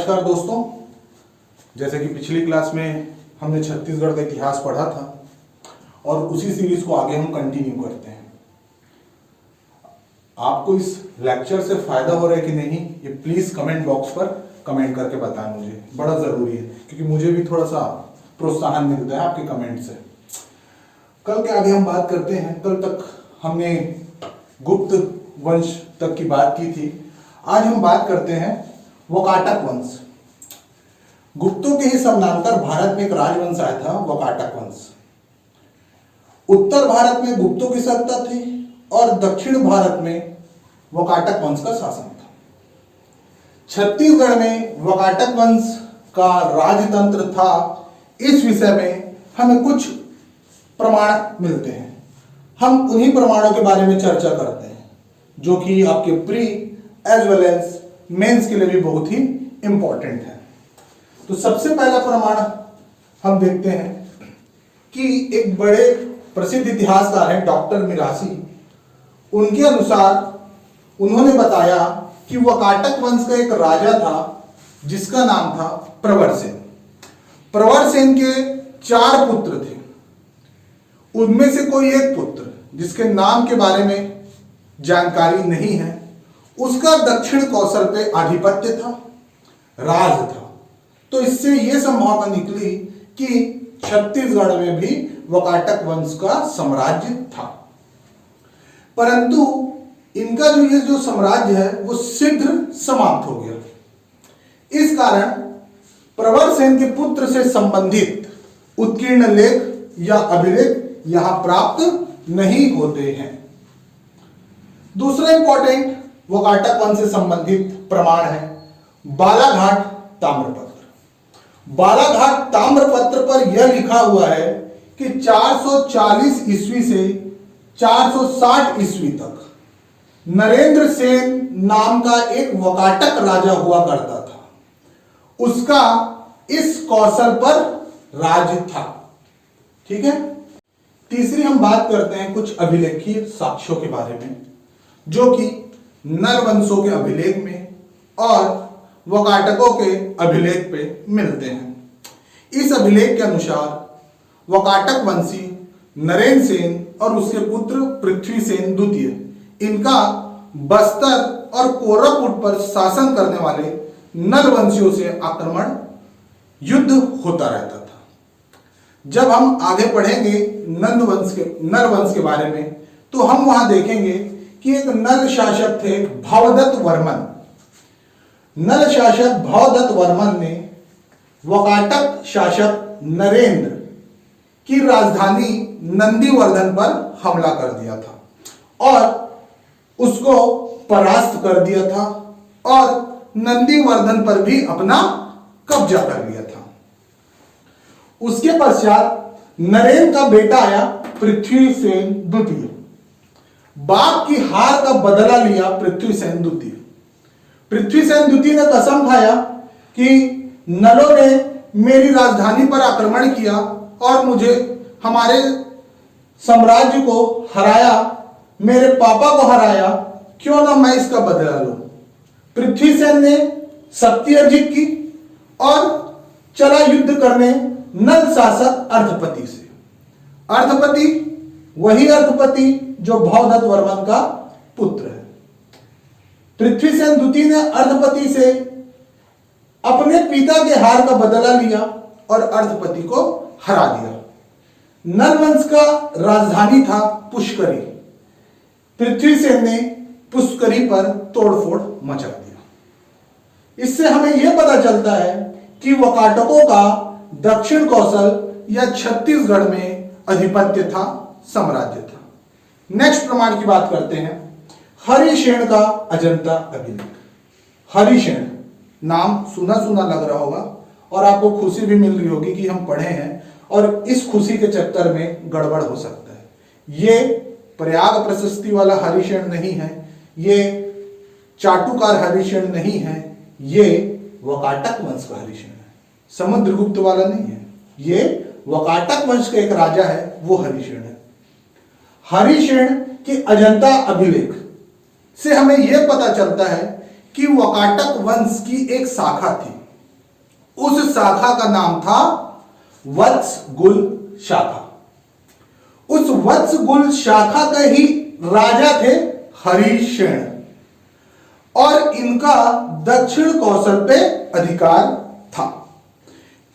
नमस्कार दोस्तों, जैसे कि पिछली क्लास में हमने छत्तीसगढ़ का इतिहास पढ़ा था और उसी सीरीज को आगे हम कंटिन्यू करते हैं। आपको इस लेक्चर से फायदा हो रहा है कि नहीं, ये प्लीज कमेंट बॉक्स पर कमेंट करके बताएं। मुझे बड़ा जरूरी है क्योंकि मुझे भी थोड़ा सा प्रोत्साहन मिलता है आपके कमेंट से। कल के आगे हम बात करते हैं। कल तक हमने गुप्त वंश तक की बात की थी। आज हम बात करते हैं वकाटक वंश। गुप्तों के ही समानांतर भारत में एक राजवंश आया था, वकाटक वंश। उत्तर भारत में गुप्तों की सत्ता थी और दक्षिण भारत में वकाटक वंश का शासन था। छत्तीसगढ़ में वकाटक वंश का राजतंत्र था, इस विषय में हमें कुछ प्रमाण मिलते हैं। हम उन्हीं प्रमाणों के बारे में चर्चा करते हैं जो कि आपके pre as well as mains के लिए भी बहुत ही इंपॉर्टेंट है। तो सबसे पहला प्रमाण हम देखते हैं कि एक बड़े प्रसिद्ध इतिहासकार हैं डॉक्टर मिरासी। उनके अनुसार उन्होंने बताया कि वकाटक वंश का एक राजा था जिसका नाम था प्रवरसेन। प्रवरसेन के 4 पुत्र थे। उनमें से कोई एक पुत्र जिसके नाम के बारे में जानकारी नहीं है, उसका दक्षिण कौशल पे आधिपत्य था, राज था। तो इससे यह संभावना निकली कि छत्तीसगढ़ में भी वकाटक वंश का साम्राज्य था। परंतु इनका जो साम्राज्य है वो शीघ्र समाप्त हो गया। इस कारण प्रवरसेन के पुत्र से संबंधित उत्कीर्ण लेख या अभिलेख यहां प्राप्त नहीं होते हैं। दूसरा इंपॉर्टेंट वकाटक वंश से संबंधित प्रमाण है बालाघाट ताम्रपत्र। बालाघाट ताम्रपत्र पर यह लिखा हुआ है कि 440 ईस्वी से 460 ईस्वी तक नरेंद्र सेन नाम का एक वकाटक राजा हुआ करता था। उसका इस कौशल पर राज था। ठीक है। तीसरी हम बात करते हैं कुछ अभिलेखीय साक्ष्यों के बारे में जो कि नल वंशों के अभिलेख में और वकाटकों के अभिलेख पे मिलते हैं। इस अभिलेख के अनुसार वकाटक वंशी नरेंद्र सेन और उसके पुत्र पृथ्वी सेन द्वितीय, इनका बस्तर और कोरापुट पर शासन करने वाले नल वंशियों से आक्रमण युद्ध होता रहता था। जब हम आगे पढ़ेंगे नल वंश के बारे में तो हम वहां देखेंगे कि एक नल शासक थे भवदत्त वर्मन। नल शासक भवदत्त वर्मन ने वकाटक शासक नरेंद्र की राजधानी नंदीवर्धन पर हमला कर दिया था और उसको परास्त कर दिया था और नंदीवर्धन पर भी अपना कब्जा कर लिया था। उसके पश्चात नरेंद्र का बेटा आया पृथ्वी सेन द्वितीय। बाप की हार का बदला लिया पृथ्वी सेन द्वितीय। पृथ्वी सेन द्वितीय ने कसम खाया कि नलों ने मेरी राजधानी पर आक्रमण किया और मुझे हमारे साम्राज्य को हराया, मेरे पापा को हराया, क्यों ना मैं इसका बदला लूं। पृथ्वी सेन ने शक्ति अर्जित की और चला युद्ध करने नल शासक अर्धपति से। अर्धपति वही अर्धपति जो भवदत्त वर्मन का पुत्र है। पृथ्वी सेन द्वितीय ने अर्धपति से अपने पिता के हार का बदला लिया और अर्धपति को हरा दिया। नल वंश का राजधानी था पुष्करी। पृथ्वी सेन ने पुष्करी पर तोड़फोड़ मचा दिया। इससे हमें यह पता चलता है कि वकाटकों का दक्षिण कौशल या छत्तीसगढ़ में आधिपत्य था, साम्राज्य था। नेक्स्ट प्रमाण की बात करते हैं हरिशेन का अजंता अभिलेख। हरिशेन नाम सुना सुना लग रहा होगा और आपको खुशी भी मिल रही होगी कि हम पढ़े हैं और इस खुशी के चक्कर में गड़बड़ हो सकता है। ये प्रयाग प्रशस्ति वाला हरिशेन नहीं है, ये चाटुकार हरिशेन नहीं है, ये वकाटक वंश का हरिशेन है, समुद्रगुप्त वाला नहीं है। ये वकाटक वंश का एक राजा है, वो हरिशेन है। हरिशेन के अजंता अभिलेख से हमें यह पता चलता है कि वकाटक वंश की एक शाखा थी उस शाखा का नाम था वत्सगुल शाखा। उस वत्सगुल शाखा के ही राजा थे हरिसेन और इनका दक्षिण कौशल पे अधिकार था,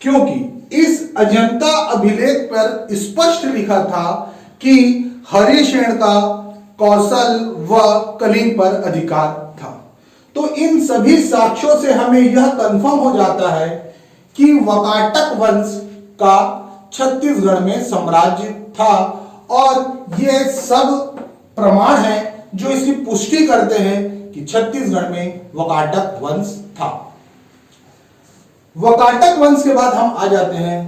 क्योंकि इस अजंता अभिलेख पर स्पष्ट लिखा था कि हरिसेन का कौशल व कलिंग पर अधिकार था। तो इन सभी साक्ष्यों से हमें यह कंफर्म हो जाता है कि वाकाटक वंश का छत्तीसगढ़ में साम्राज्य था और ये सब प्रमाण हैं जो इसकी पुष्टि करते हैं कि छत्तीसगढ़ में वाकाटक वंश था। वाकाटक वंश के बाद हम आ जाते हैं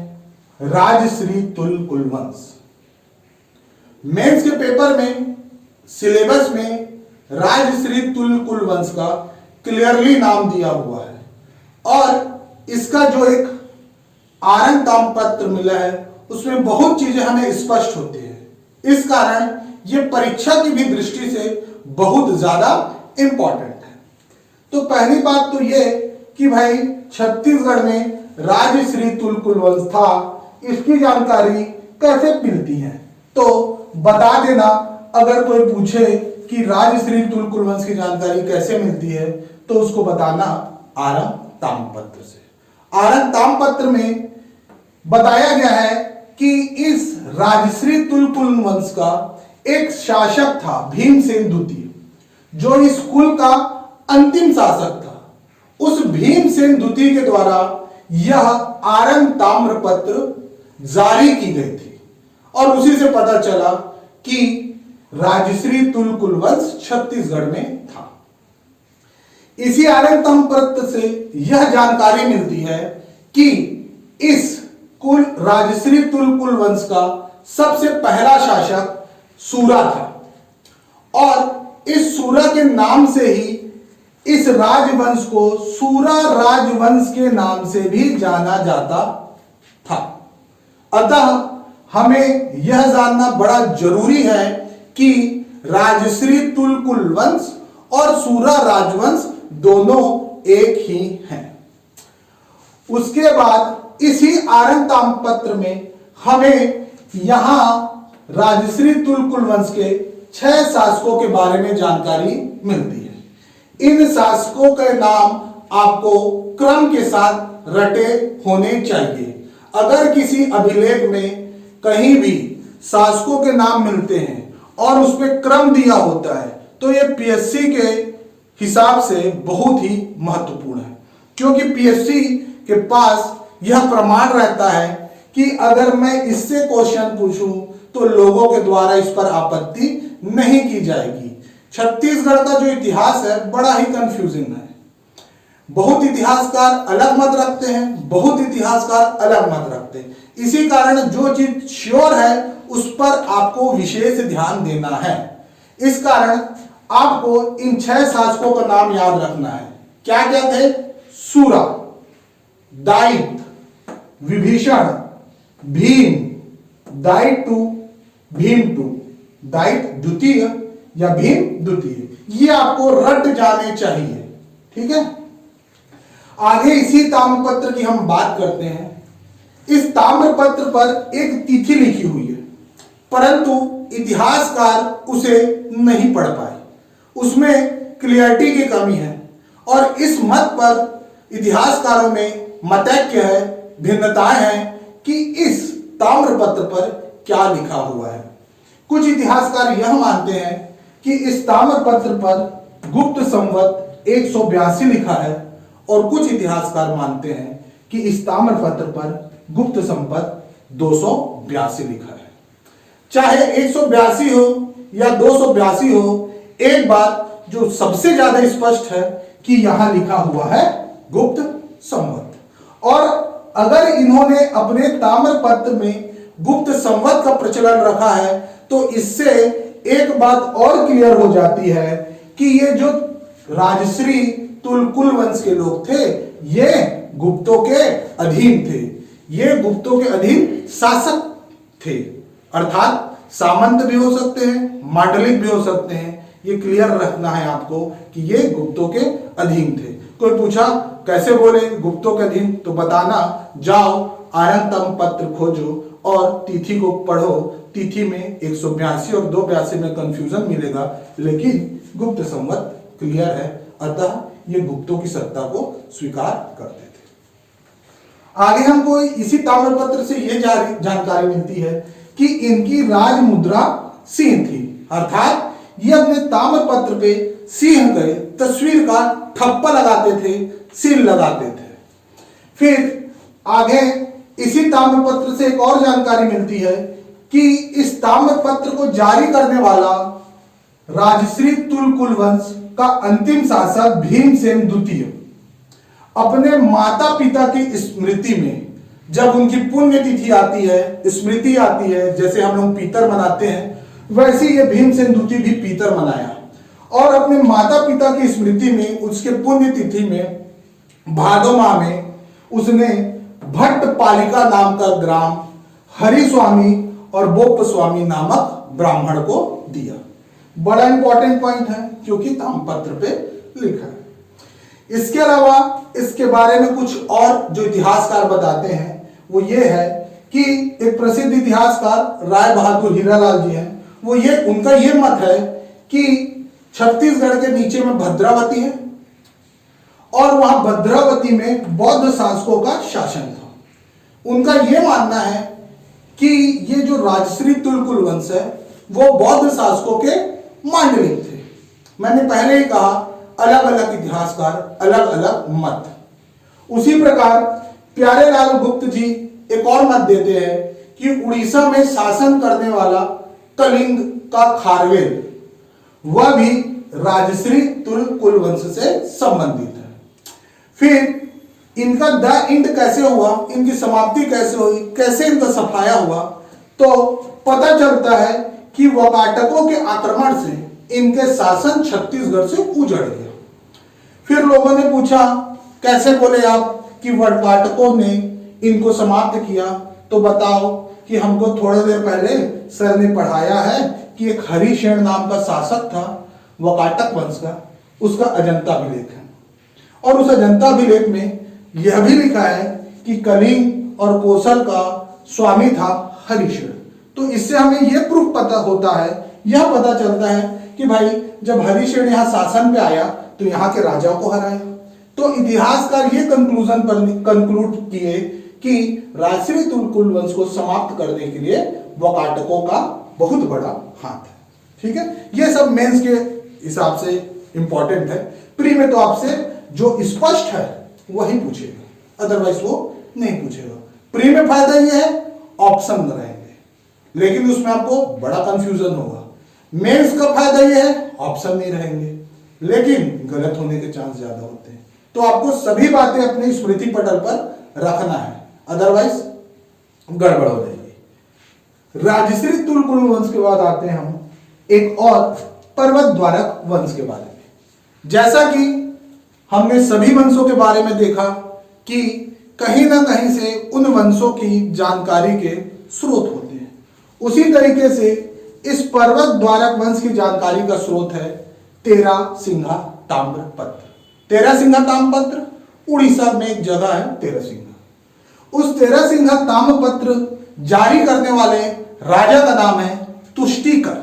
राजश्री तुल कुल वंश। मेंस के पेपर में सिलेबस में राजश्री तुल कुल वंश का क्लियरली नाम दिया हुआ है और इसका जो एक आरंग ताम्रपत्र मिला है उसमें बहुत चीजें हमें स्पष्ट होती है। इस कारण यह परीक्षा की भी दृष्टि से बहुत ज्यादा इंपॉर्टेंट है। तो पहली बात तो यह कि भाई छत्तीसगढ़ में राजश्री तुल कुल वंश था, इसकी जानकारी कैसे मिलती है? तो बता देना, अगर कोई पूछे कि राजश्री तुल कुल वंश की जानकारी कैसे मिलती है तो उसको बताना आरंग ताम्रपत्र से। आरंग ताम्रपत्र में बताया गया है कि इस राजश्री तुल कुल वंश का एक शासक था भीमसेन द्वितीय, जो इस कुल का अंतिम शासक था। उस भीमसेन द्वितीय के द्वारा यह आरंग ताम्रपत्र जारी की गई थी और उसी से पता चला कि राजश्री तुल कुल वंश छत्तीसगढ़ में था। इसी आरंग ताम्रपत्र से यह जानकारी मिलती है कि इस कुल राजश्री तुल कुल वंश का सबसे पहला शासक सूरा था और इस सूरा के नाम से ही इस राजवंश को सूरा राजवंश के नाम से भी जाना जाता था। अतः हमें यह जानना बड़ा जरूरी है कि राजश्री तुल कुल वंश और सूरा राजवंश दोनों एक ही हैं। उसके बाद इसी आरंग ताम्रपत्र में हमें यहां राजश्री तुल कुल वंश के 6 शासकों के बारे में जानकारी मिलती है। इन शासकों के नाम आपको क्रम के साथ रटे होने चाहिए। अगर किसी अभिलेख में कहीं भी शासकों के नाम मिलते हैं और उसमें क्रम दिया होता है तो यह पीएससी के हिसाब से बहुत ही महत्वपूर्ण है, क्योंकि पीएससी के पास यह प्रमाण रहता है कि अगर मैं इससे क्वेश्चन पूछूं तो लोगों के द्वारा इस पर आपत्ति नहीं की जाएगी। छत्तीसगढ़ का जो इतिहास है बड़ा ही कंफ्यूजिंग है। बहुत इतिहासकार अलग मत रखते हैं, बहुत इतिहासकार अलग मत रखते हैं। इसी कारण जो चीज श्योर है उस पर आपको विशेष ध्यान देना है। इस कारण आपको इन 6 शासकों का नाम याद रखना है। क्या क्या थे? सूरा, दायित, विभीषण, भीम, दायित टू, भीम टू, दायित द्वितीय या भीम द्वितीय, ये आपको रट जाने चाहिए। ठीक है, आगे इसी ताम्रपत्र की हम बात करते हैं। इस ताम्रपत्र पर एक तिथि लिखी हुई है, परंतु इतिहासकार उसे नहीं पढ़ पाए। उसमें क्लियरिटी की कमी है और इस मत पर इतिहासकारों में मतैक्य है, भिन्नताएं हैं कि इस ताम्रपत्र पर क्या लिखा हुआ है। कुछ इतिहासकार यह मानते हैं कि इस ताम्रपत्र पर गुप्त संवत 182 लिखा है और कुछ इतिहासकार मानते हैं कि इस ताम्रपत्र पर गुप्त संवत 282 लिखा है। चाहे 182 हो या 282 हो, एक बात जो सबसे ज्यादा स्पष्ट है कि यहां लिखा हुआ है गुप्त संवत। और अगर इन्होंने अपने ताम्रपत्र में गुप्त संवत का प्रचलन रखा है तो इससे एक बात और क्लियर हो जाती है कि ये जो राजश्री तुल कुल वंश के लोग थे ये गुप्तों के अधीन थे, ये गुप्तों के अधीन शासक थे, अर्थात सामंत भी हो सकते हैं, मांडलिक भी हो सकते हैं। ये क्लियर रखना है आपको कि ये गुप्तों के अधीन थे। कोई पूछा कैसे बोले गुप्तों के दिन, तो बताना जाओ आरंतम पत्र खोजो और तिथि को पढ़ो। तिथि में 182 और 282 में कंफ्यूजन मिलेगा, लेकिन गुप्त संवत क्लियर है, अतः ये गुप्तों की सत्ता को स्वीकार करते थे। आगे हमको इसी ताम्रपत्र से ये जानकारी मिलती है कि इनकी राज मुद्रा सिंह थी, अर्थात ये अपने ताम्रपत्र पे सिंह गए तस्वीर का ठप्पा लगाते थे, सील लगाते थे। फिर आगे इसी ताम्रपत्र से एक और जानकारी मिलती है कि इस ताम्रपत्र को जारी करने वाला राजश्री तुलकुल वंश का अंतिम शासक भीमसेन द्वितीय अपने माता पिता की स्मृति में, जब उनकी पुण्यतिथि आती है, स्मृति आती है, जैसे हम लोग पीतर मनाते हैं, वैसे ये भीमसेन द्वितीय भी पीतर मनाया और अपने माता पिता की स्मृति में उसके पुण्यतिथि में भादो माह में उसने भट्टपालिका नाम का ग्राम हरिस्वामी और बोप्पस्वामी नामक ब्राह्मण को दिया। बड़ा इंपॉर्टेंट पॉइंट है क्योंकि ताम्रपत्र पे लिखा है। इसके अलावा इसके बारे में कुछ और जो इतिहासकार बताते हैं वो ये है कि एक प्रसिद्ध इतिहासकार राय बहादुर हीरालाल जी हैं, वो ये उनका ये मत है कि छत्तीसगढ़ के नीचे में भद्रावती है और वहां भद्रावती में बौद्ध शासकों का शासन था। उनका यह मानना है कि ये जो राजश्री तुलकुल वंश है वो बौद्ध शासकों के मांडलिक थे। मैंने पहले ही कहा अलग अलग इतिहासकार अलग अलग मत। उसी प्रकार प्यारेलाल गुप्त जी एक और मत देते हैं कि उड़ीसा में शासन करने वाला कलिंग का खारवेल वह भी राजश्री तुलकुल वंश से संबंधित है। फिर इनका द इंड कैसे हुआ, इनकी समाप्ति कैसे हुई, कैसे इनका सफाया हुआ, तो पता चलता है कि वकाटकों के आक्रमण से इनके शासन छत्तीसगढ़ से उजड़ गया। फिर लोगों ने पूछा कैसे बोले आप कि वकाटकों ने इनको समाप्त किया, तो बताओ कि हमको थोड़ी देर पहले सर ने पढ़ाया है कि एक हरिशेन नाम का शासक था वकाटक वंश का, उसका अजंता अभिलेख है और उस अजंता अभिलेख में यह भी लिखा है कि कलिंग और कोसल का स्वामी था हरिशेन। तो इससे हमें यह प्रूफ पता होता है, यह पता चलता है कि भाई जब हरिशेन यहाँ शासन पे आया तो यहाँ के राजाओं को हराया। तो इतिहासकार ये कंक्लूजन पर कंक्लूड किए कि राजश्री तुलकुल वंश को समाप्त करने के लिए वकाटकों का बहुत बड़ा हाथ है। ठीक है, ये सब मेंस के हिसाब से इंपॉर्टेंट है। प्री में तो आपसे जो स्पष्ट है वही पूछेगा, अदरवाइज वो नहीं पूछेगा। प्री में फायदा ये है ऑप्शन रहेंगे, लेकिन उसमें आपको बड़ा कंफ्यूजन होगा। मेंस का फायदा ये है ऑप्शन नहीं रहेंगे, लेकिन गलत होने के चांस ज्यादा होते हैं। तो आपको सभी बातें अपने स्मृति पटल पर रखना है, अदरवाइज गड़बड़ हो जाएगी। राजश्री तुलकुल वंश के बाद आते हैं हम एक और पर्वत द्वारक वंश के बारे में। जैसा कि हमने सभी वंशों के बारे में देखा कि कहीं ना कहीं से उन वंशों की जानकारी के स्रोत होते हैं, उसी तरीके से इस पर्वत द्वारक वंश की जानकारी का स्रोत है तेरासिंघा ताम्रपत्र। तेरासिंघा ताम्रपत्र उड़ीसा में एक जगह है तेरासिंघा। उस तेरासिंघा ताम्रपत्र जारी करने वाले राजा का नाम है तुष्टिकर।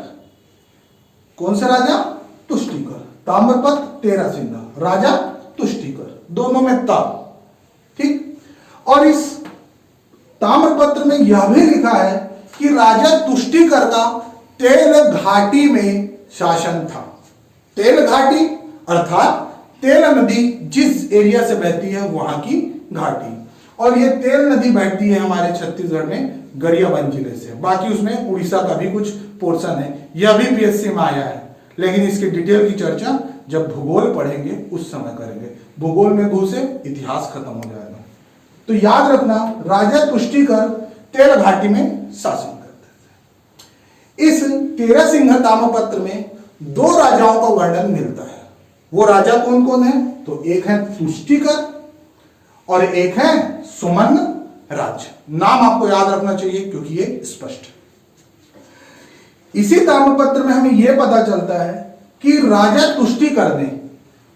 कौन सा राजा? तुष्टिकर। ताम्रपत्र तेरासिंघा, राजा तुष्टिकर, दोनों में ता। ठीक, और इस ताम्रपत्र में यह भी लिखा है कि राजा तुष्टिकर का तेल घाटी में शासन था। तेल घाटी अर्थात तेल नदी जिस एरिया से बहती है वहां की घाटी, और ये तेल नदी बहती है हमारे छत्तीसगढ़ में गरियाबंद जिले से। बाकी उसमें उड़ीसा का भी कुछ पोर्शन है, यह भी पीएससी में आया है, लेकिन इसकी डिटेल की चर्चा जब भूगोल पढ़ेंगे उस समय करेंगे। भूगोल में घुसे इतिहास खत्म हो जाएगा। तो याद रखना राजा तुष्टिकर तेल घाटी में शासन करते थे। इस तेरासिंघा ताम्रपत्र में दो राजाओं का वर्णन मिलता है। वो राजा कौन कौन है? तो एक है तुष्टिकर और एक है सुमन राज। नाम आपको याद रखना चाहिए क्योंकि ये स्पष्ट है। इसी ताम्रपत्र में हमें यह पता चलता है कि राजा तुष्टिकर ने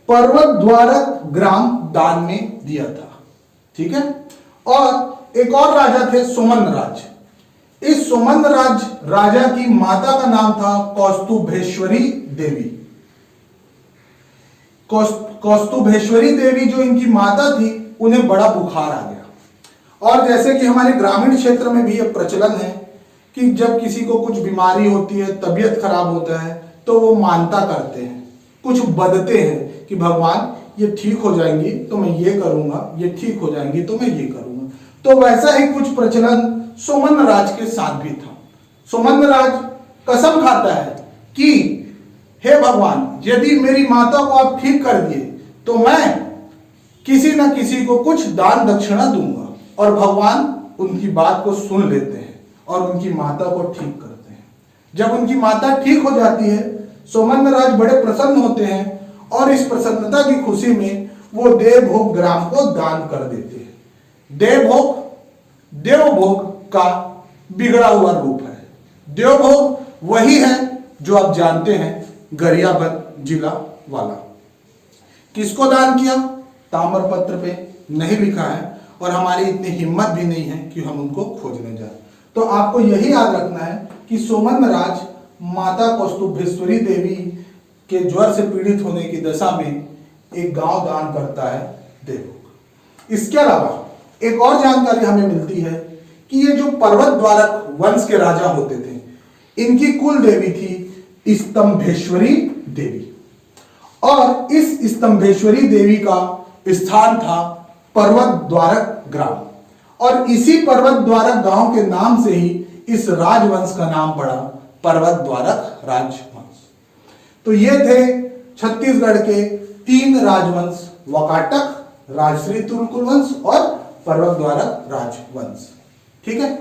पर्वत द्वारक ग्राम दान में दिया था। ठीक है। और एक और राजा थे सुमंत राज। इस सुमंत राजा की माता का नाम था कौस्तुभेश्वरी देवी। कौस्तुभेश्वरी देवी जो इनकी माता थी, उन्हें बड़ा बुखार आ गया। और जैसे कि हमारे ग्रामीण क्षेत्र में भी यह प्रचलन है कि जब किसी को कुछ बीमारी होती है, तबीयत खराब होता है, तो वो मानता करते हैं, कुछ बदते हैं कि भगवान ये ठीक हो जाएंगी तो मैं ये करूंगा, ये ठीक हो जाएंगी तो मैं ये करूंगा। तो वैसा ही कुछ प्रचलन सुमंत राज के साथ भी था। सुमंत राज कसम खाता है कि हे भगवान, यदि मेरी माता को आप ठीक कर दिए तो मैं किसी न किसी को कुछ दान दक्षिणा दूंगा। और भगवान उनकी बात को सुन लेते हैं और उनकी माता को ठीक करते हैं। जब उनकी माता ठीक हो जाती है, सुमंत राज बड़े प्रसन्न होते हैं और इस प्रसन्नता की खुशी में वो देवभोग ग्राम को दान कर देते हैं। देवभोग देवभोग का बिगड़ा हुआ रूप है। देवभोग वही है जो आप जानते हैं, गरियाबंद जिला वाला। किसको दान किया? ताम्रपत्र पे नहीं लिखा है और हमारी इतनी हिम्मत भी नहीं है कि हम उनको खोजने जाए। तो आपको यही याद रखना है कि सुमंत राज माता कौस्तुभेश्वरी देवी के ज्वर से पीड़ित होने की दशा में एक गांव दान करता है देवभोग। इसके अलावा एक और जानकारी हमें मिलती है कि ये जो पर्वत द्वारक वंश के राजा होते थे, इनकी कुल देवी थी स्तंभेश्वरी देवी। और इस स्तंभेश्वरी देवी का स्थान था पर्वत द्वारक ग्राम। और इसी पर्वत द्वारक गांव के नाम से ही इस राजवंश का नाम पड़ा पर्वत द्वारक राजवंश। तो ये थे छत्तीसगढ़ के 3 राजवंश, वाकाटक, राजश्री तुलकुल वंश और पर्वत द्वारक राजवंश। ठीक है।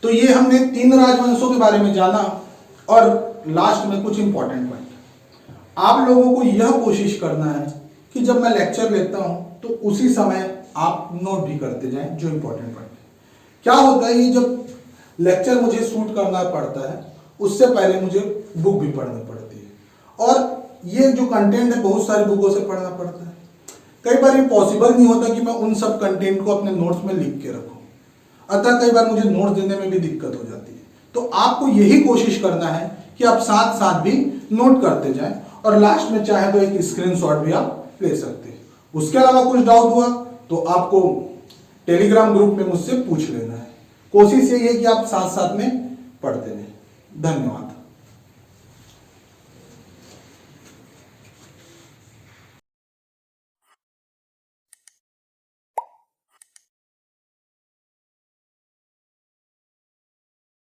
तो ये हमने 3 राजवंशों के बारे में जाना। और लास्ट में कुछ इंपॉर्टेंट पॉइंट, आप लोगों को यह कोशिश करना है कि जब मैं लेक्चर लेता हूं तो उसी समय आप नोट भी करते जाएं जो इंपॉर्टेंट पॉइंट है। क्या होता है, ये जब लेक्चर मुझे शूट करना पड़ता है, उससे पहले मुझे बुक भी पढ़नी पड़ती है। और ये जो कंटेंट है, बहुत सारी बुकों से पढ़ना पड़ता है। कई बार ये पॉसिबल नहीं होता कि मैं उन सब कंटेंट को अपने नोट्स में लिख के रखूं। अतः कई बार मुझे नोट्स देने में भी दिक्कत हो जाती है। तो आपको यही कोशिश करना है कि आप साथ साथ भी नोट करते जाएं और लास्ट में चाहे तो एक स्क्रीनशॉट भी आप ले सकते हैं। उसके अलावा कुछ डाउट हुआ तो आपको टेलीग्राम ग्रुप में मुझसे पूछ लेना है। कोशिश यही है कि आप साथ साथ में पढ़ते रहें। धन्यवाद।